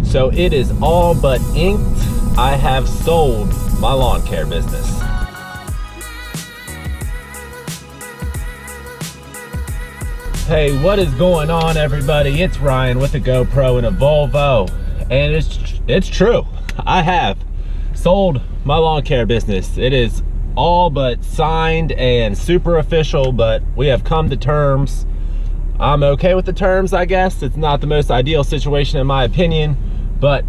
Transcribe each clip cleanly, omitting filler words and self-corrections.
So it is all but inked. I have sold my lawn care business. Hey, what is going on, everybody? It's Ryan with a GoPro and a Volvo, and it's true. I have sold my lawn care business. It is all but signed and super official, but we have come to terms. I'm okay with the terms, I guess. It's not the most ideal situation in my opinion, but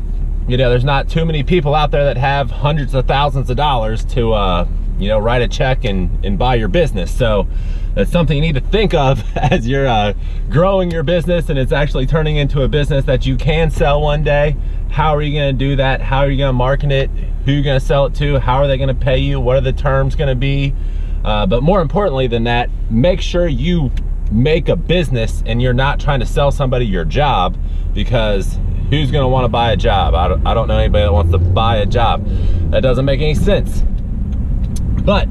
you know, there's not too many people out there that have hundreds of thousands of dollars to you know, write a check and buy your business. So that's something you need to think of as you're growing your business and it's actually turning into a business that you can sell one day. How are you going to do that? How are you going to market it? Who are you going to sell it to? How are they going to pay you? What are the terms going to be? But more importantly than that, make sure you make a business and you're not trying to sell somebody your job, because who's going to want to buy a job? I don't know anybody that wants to buy a job. That doesn't make any sense. But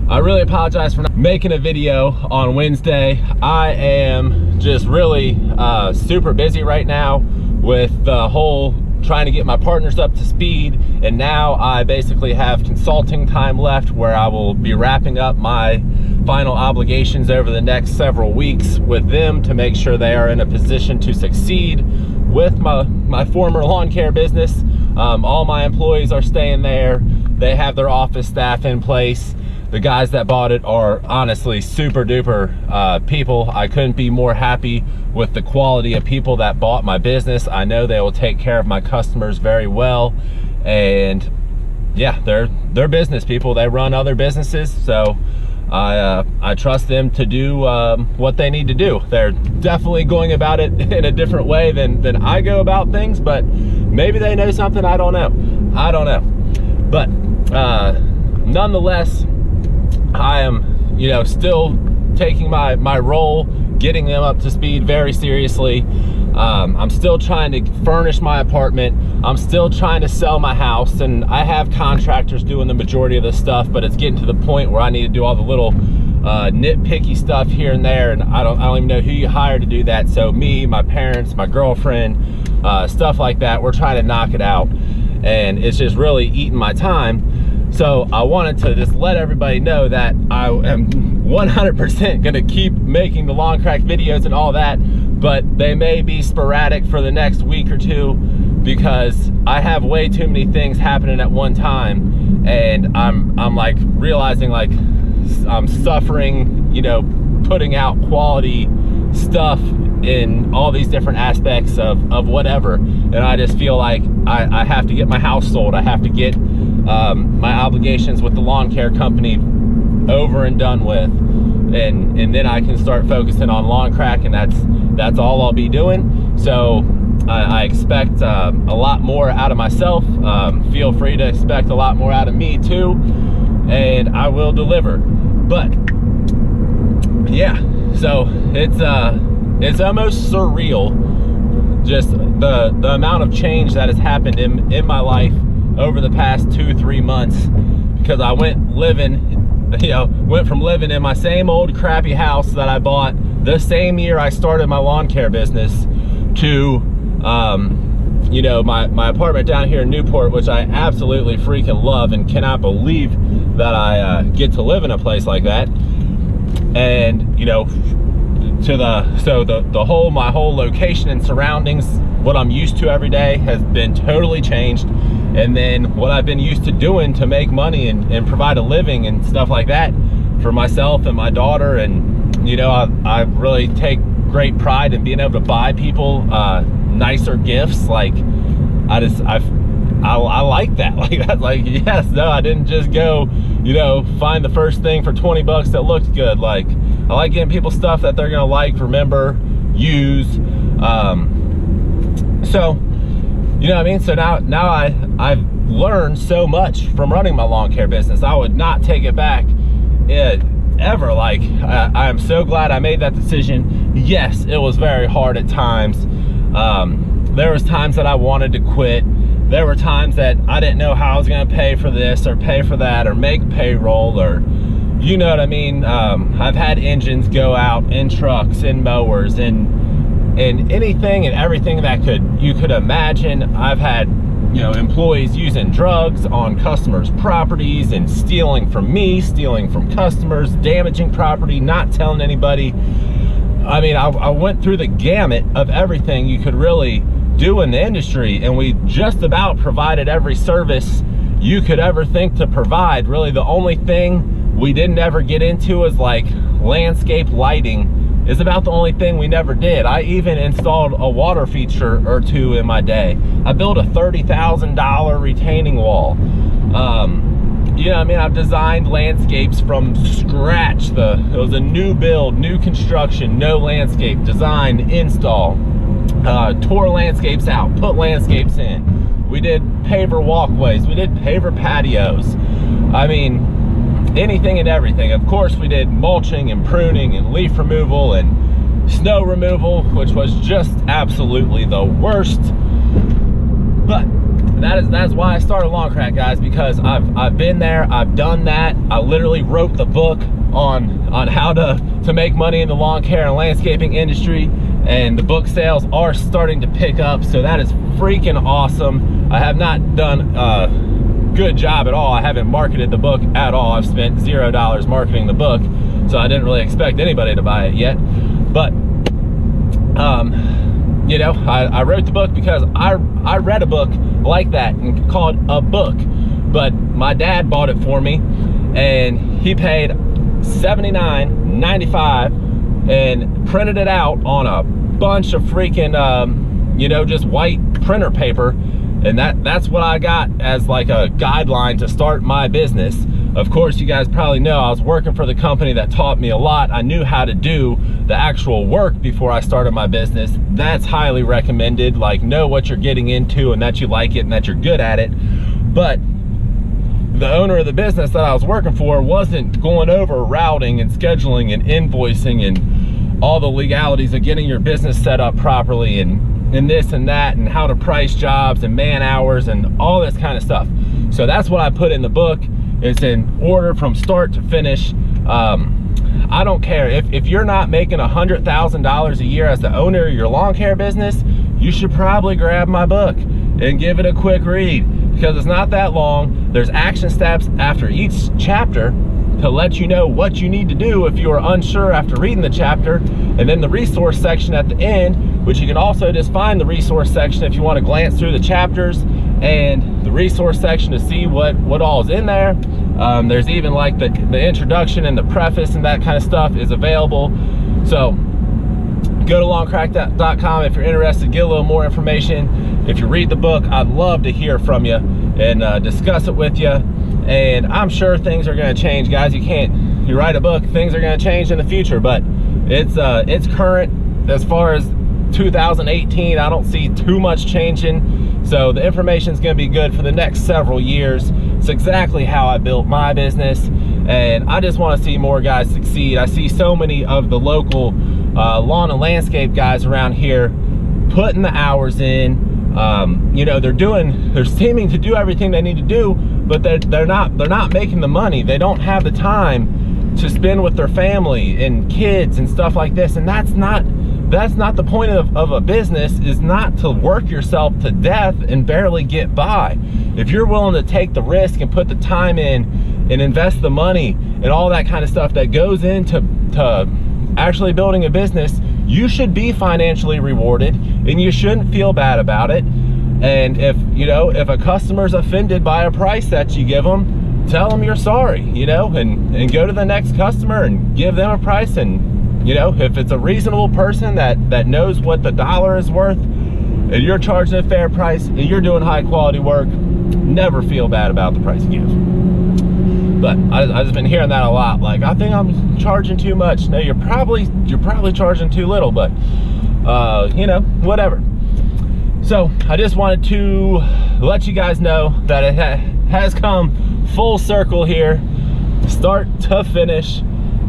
I really apologize for not making a video on Wednesday. I am just really super busy right now with the whole trying to get my partners up to speed, and now I basically have consulting time left where I will be wrapping up my final obligations over the next several weeks with them to make sure they are in a position to succeed with my former lawn care business. All my employees are staying there. They have their office staff in place. The guys that bought it are honestly super duper people. I couldn't be more happy with the quality of people that bought my business. I know they will take care of my customers very well, and yeah, they're business people. They run other businesses, so I trust them to do what they need to do. They're definitely going about it in a different way than I go about things, but maybe they know something. I don't know. But nonetheless, I am, you know, still taking my role, getting them up to speed very seriously. I'm still trying to furnish my apartment. I'm still trying to sell my house, and I have contractors doing the majority of this stuff, but it's getting to the point where I need to do all the little nitpicky stuff here and there, and I don't even know who you hire to do that. So me, my parents, my girlfriend, stuff like that, we're trying to knock it out, and it's just really eating my time. So I wanted to just let everybody know that I am 100% gonna keep making the lawn crack videos and all that, but they may be sporadic for the next week or two because I have way too many things happening at one time, and I'm like realizing like I'm suffering, you know, putting out quality stuff in all these different aspects of whatever, and I just feel like I have to get my house sold. I have to get my obligations with the lawn care company over and done with, and then I can start focusing on lawn crack, and that's all I'll be doing. So I expect a lot more out of myself. Feel free to expect a lot more out of me too, and I will deliver. But yeah, so it's almost surreal, just the amount of change that has happened in my life over the past 2-3 months, because I went from living in my same old crappy house that I bought the same year I started my lawn care business to you know, my apartment down here in Newport, which I absolutely freaking love and cannot believe that I get to live in a place like that. And you know, to my whole location and surroundings, what I'm used to every day has been totally changed. And then what I've been used to doing to make money and provide a living and stuff like that for myself and my daughter, and you know, I really take great pride in being able to buy people nicer gifts. Like I like that. Like that's like, yes, no, I didn't just go, you know, find the first thing for 20 bucks that looked good. Like I like getting people stuff that they're gonna like, remember, use. So you know what I mean? So now I've learned so much from running my lawn care business. I would not take it back ever. Like I am so glad I made that decision. Yes, it was very hard at times. There was times that I wanted to quit. There were times that I didn't know how I was gonna pay for this or pay for that or make payroll, or you know what I mean? I've had engines go out in trucks and mowers and and anything and everything that you could imagine. I've had, you know, employees using drugs on customers' properties and stealing from me, stealing from customers, damaging property, not telling anybody. I mean, I went through the gamut of everything you could really do in the industry, and we just about provided every service you could ever think to provide. Really, the only thing we didn't ever get into is like landscape lighting is about the only thing we never did. I even installed a water feature or two in my day. I built a $30,000 retaining wall. You know what I mean? I've designed landscapes from scratch. It was a new build, new construction, no landscape, design, install. Tore landscapes out, put landscapes in. We did paver walkways, we did paver patios. I mean, anything and everything. Of course, we did mulching and pruning and leaf removal and snow removal, which was just absolutely the worst. But that's why I started Lawn Crack, guys, because I've been there, I've done that. I literally wrote the book on how to make money in the lawn care and landscaping industry, and the book sales are starting to pick up, so that is freaking awesome. I have not done a good job at all. I haven't marketed the book at all. I've spent $0 marketing the book, so I didn't really expect anybody to buy it yet. But you know, I wrote the book because I read a book like that and called a book, but my dad bought it for me, and he paid $79.95 and printed it out on a bunch of freaking you know, just white printer paper, and that's what I got as like a guideline to start my business. Of course, you guys probably know I was working for the company that taught me a lot. I knew how to do the actual work before I started my business. That's highly recommended. Like, know what you're getting into and that you like it and that you're good at it. But the owner of the business that I was working for wasn't going over routing and scheduling and invoicing and all the legalities of getting your business set up properly and this and that, and how to price jobs and man hours and all this kind of stuff. So that's what I put in the book. It's in order from start to finish. I don't care if you're not making $100,000 a year as the owner of your lawn care business, you should probably grab my book and give it a quick read, because it's not that long. There's action steps after each chapter to let you know what you need to do if you are unsure after reading the chapter, and then the resource section at the end, which you can also just find the resource section if you want to glance through the chapters and the resource section to see what all is in there. There's even like the introduction and the preface and that kind of stuff is available. So go to lawncrack.com if you're interested, get a little more information. If you read the book, I'd love to hear from you and discuss it with you. And I'm sure things are going to change, guys. You write a book, things are going to change in the future, but it's current. As far as 2018, I don't see too much changing, so the information is going to be good for the next several years. It's exactly how I built my business, and I just want to see more guys succeed. I see so many of the local lawn and landscape guys around here putting the hours in. You know, they're seeming to do everything they need to do, but they're not making the money. They don't have the time to spend with their family and kids and stuff like this, and that's not the point of a business, is not to work yourself to death and barely get by. If you're willing to take the risk and put the time in and invest the money and all that kind of stuff that goes into actually building a business, you should be financially rewarded, and you shouldn't feel bad about it. And if a customer's offended by a price that you give them, tell them you're sorry, and go to the next customer and give them a price. And if it's a reasonable person that knows what the dollar is worth, and you're charging a fair price and you're doing high quality work, never feel bad about the price you give. But I've just been hearing that a lot. Like, I think I'm charging too much. No, you're probably charging too little, but whatever. So I just wanted to let you guys know that it has come full circle here, start to finish,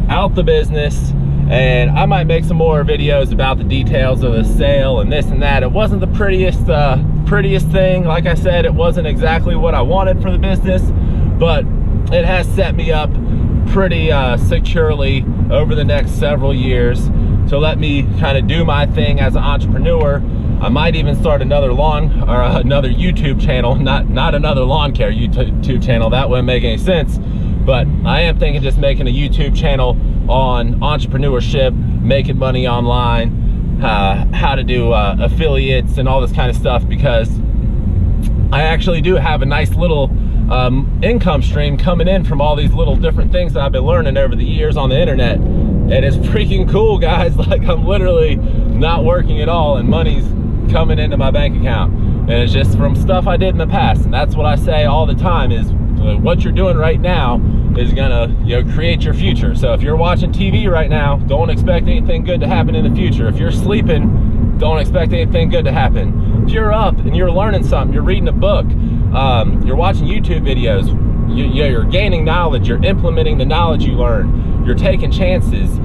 out the business. And I might make some more videos about the details of the sale and this and that. It wasn't the prettiest thing. Like I said, it wasn't exactly what I wanted for the business, but it has set me up pretty securely over the next several years to let me kind of do my thing as an entrepreneur. I might even start another another YouTube channel, not another lawn care YouTube channel. That wouldn't make any sense. But I am thinking just making a YouTube channel on entrepreneurship, making money online, how to do affiliates and all this kind of stuff, because I actually do have a nice little income stream coming in from all these little different things that I've been learning over the years on the internet. And it's freaking cool, guys. Like, I'm literally not working at all and money's coming into my bank account. And it's just from stuff I did in the past. And that's what I say all the time is, what you're doing right now is gonna, you know, create your future. So if you're watching TV right now, don't expect anything good to happen in the future. If you're sleeping, don't expect anything good to happen. If you're up and you're learning something, you're reading a book, you're watching YouTube videos, you're gaining knowledge, you're implementing the knowledge you learn, you're taking chances,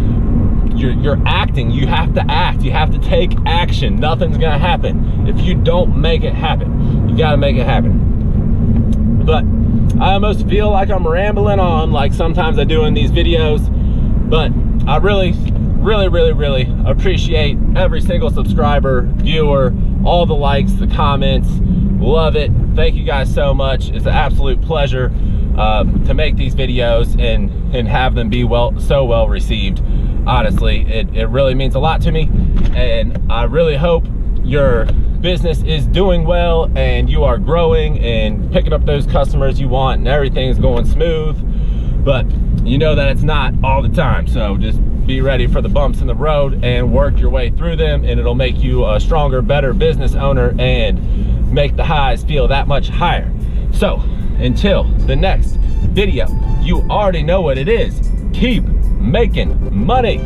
you're acting. You have to act, you have to take action. Nothing's gonna happen if you don't make it happen. You gotta make it happen. But I almost feel like I'm rambling on, like sometimes I do in these videos, but I really appreciate every single subscriber, viewer, all the likes, the comments. Love it. Thank you guys so much. It's an absolute pleasure to make these videos and have them be so well received. Honestly, it really means a lot to me, and I really hope your business is doing well and you are growing and picking up those customers you want and everything's going smooth. But you know that it's not all the time, so just be ready for the bumps in the road and work your way through them, and it'll make you a stronger, better business owner and make the highs feel that much higher. So until the next video, you already know what it is. Keep making money.